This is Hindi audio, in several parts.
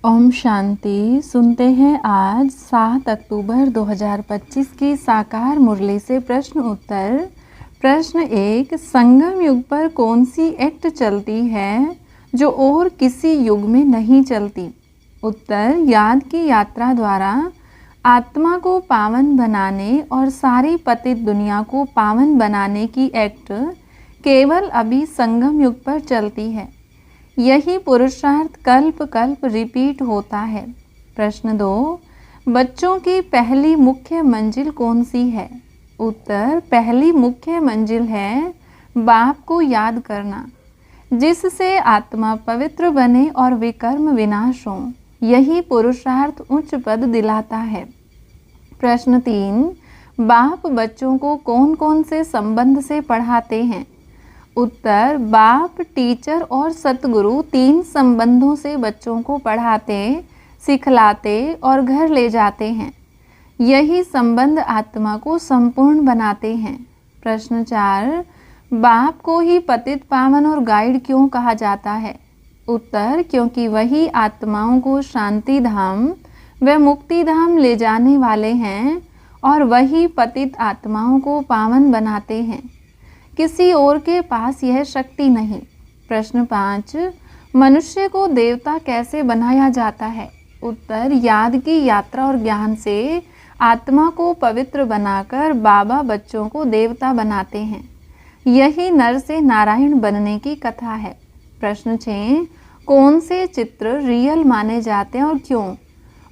ओम शांति। सुनते हैं आज 7 अक्टूबर 2025 की साकार मुरली से प्रश्न उत्तर। प्रश्न 1, संगम युग पर कौन सी एक्ट चलती है जो और किसी युग में नहीं चलती? उत्तर, याद की यात्रा द्वारा आत्मा को पावन बनाने और सारी पतित दुनिया को पावन बनाने की एक्ट केवल अभी संगम युग पर चलती है। यही पुरुषार्थ कल्प कल्प रिपीट होता है। प्रश्न 2, बच्चों की पहली मुख्य मंजिल कौन सी है? उत्तर, पहली मुख्य मंजिल है बाप को याद करना, जिससे आत्मा पवित्र बने और विकर्म विनाश हो। यही पुरुषार्थ उच्च पद दिलाता है। प्रश्न 3, बाप बच्चों को कौन कौन से संबंध से पढ़ाते हैं? उत्तर, बाप, टीचर और सतगुरु 3 संबंधों से बच्चों को पढ़ाते, सिखलाते और घर ले जाते हैं। यही संबंध आत्मा को संपूर्ण बनाते हैं। प्रश्न 4, बाप को ही पतित पावन और गाइड क्यों कहा जाता है? उत्तर, क्योंकि वही आत्माओं को शांति धाम व मुक्ति धाम ले जाने वाले हैं और वही पतित आत्माओं को पावन बनाते हैं। किसी और के पास यह शक्ति नहीं। प्रश्न 5, मनुष्य को देवता कैसे बनाया जाता है? उत्तर, याद की यात्रा और ज्ञान से आत्मा को पवित्र बनाकर बाबा बच्चों को देवता बनाते हैं। यही नर से नारायण बनने की कथा है। प्रश्न 6, कौन से चित्र रियल माने जाते हैं और क्यों?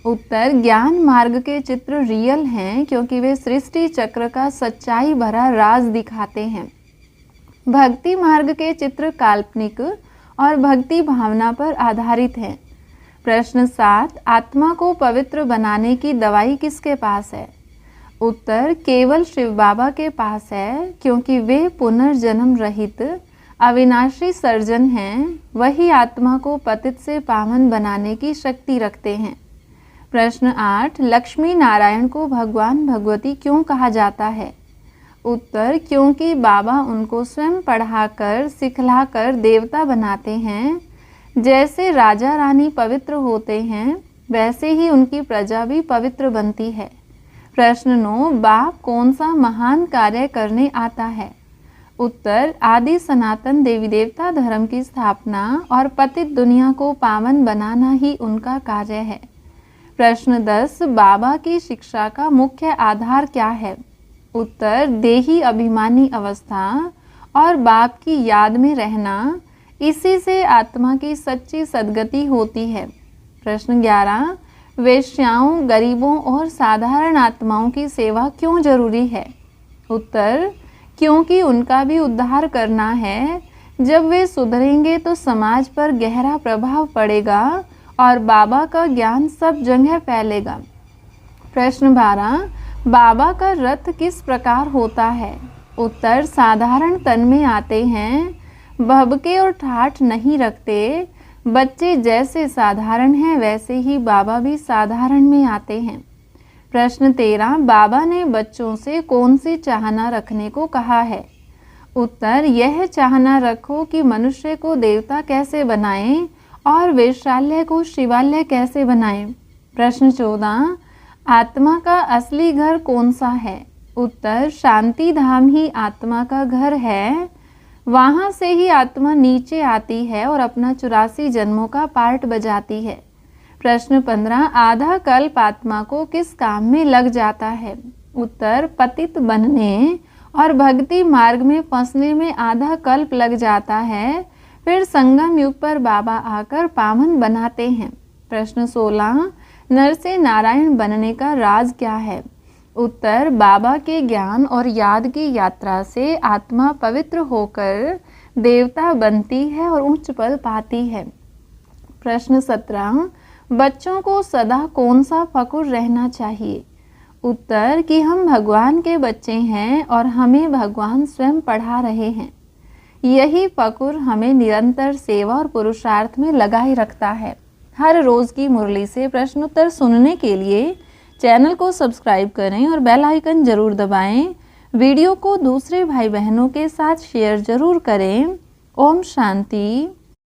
उत्तर, ज्ञान मार्ग के चित्र रियल हैं क्योंकि वे सृष्टि चक्र का सच्चाई भरा राज दिखाते हैं। भक्ति मार्ग के चित्र काल्पनिक और भक्ति भावना पर आधारित हैं। प्रश्न 7, आत्मा को पवित्र बनाने की दवाई किसके पास है? उत्तर, केवल शिव बाबा के पास है क्योंकि वे पुनर्जन्म रहित अविनाशी सर्जन हैं। वही आत्मा को पतित से पावन बनाने की शक्ति रखते हैं। प्रश्न 8, लक्ष्मी नारायण को भगवान भगवती क्यों कहा जाता है? उत्तर, क्योंकि बाबा उनको स्वयं पढ़ाकर सिखलाकर देवता बनाते हैं। जैसे राजा रानी पवित्र होते हैं वैसे ही उनकी प्रजा भी पवित्र बनती है। प्रश्न 9, बाप कौन सा महान कार्य करने आता है? उत्तर, आदि सनातन देवी देवता धर्म की स्थापना और पतित दुनिया को पावन बनाना ही उनका कार्य है। प्रश्न 10, बाबा की शिक्षा का मुख्य आधार क्या है? उत्तर, देही अभिमानी अवस्था और बाप की याद में रहना। इसी से आत्मा की सच्ची सद्गति होती है। प्रश्न 11, वेश्याओं, गरीबों और साधारण आत्माओं की सेवा क्यों जरूरी है? उत्तर, क्योंकि उनका भी उद्धार करना है। जब वे सुधरेंगे तो समाज पर गहरा प्रभाव पड़ेगा और बाबा का ज्ञान सब जगह फैलेगा। प्रश्न 12, बाबा का रथ किस प्रकार होता है? उत्तर, साधारण तन में आते हैं, भभके और ठाठ नहीं रखते। बच्चे जैसे साधारण हैं वैसे ही बाबा भी साधारण में आते हैं। प्रश्न 13, बाबा ने बच्चों से कौन सी चाहना रखने को कहा है? उत्तर, यह चाहना रखो कि मनुष्य को देवता कैसे बनाएं और वैशाल्य को शिवालय कैसे बनाएं। प्रश्न 14, आत्मा का असली घर कौन सा है? उत्तर, शांति धाम ही आत्मा का घर है। वहाँ से ही आत्मा नीचे आती है और अपना 84 जन्मों का पार्ट बजाती है। प्रश्न 15, आधा कल्प आत्मा को किस काम में लग जाता है? उत्तर, पतित बनने और भक्ति मार्ग में फंसने में आधा कल्प लग जाता है। फिर संगम युग पर बाबा आकर पावन बनाते हैं। प्रश्न 16, नर से नारायण बनने का राज क्या है? उत्तर, बाबा के ज्ञान और याद की यात्रा से आत्मा पवित्र होकर देवता बनती है और उच्च पद पाती है। प्रश्न 17, बच्चों को सदा कौन सा फक्र रहना चाहिए? उत्तर, कि हम भगवान के बच्चे हैं और हमें भगवान स्वयं पढ़ा रहे हैं। यही फक्र हमें निरंतर सेवा और पुरुषार्थ में लगाए रखता है। हर रोज़ की मुरली से प्रश्न उत्तर सुनने के लिए चैनल को सब्सक्राइब करें और बेल आइकन ज़रूर दबाएं। वीडियो को दूसरे भाई बहनों के साथ शेयर ज़रूर करें। ओम शांति।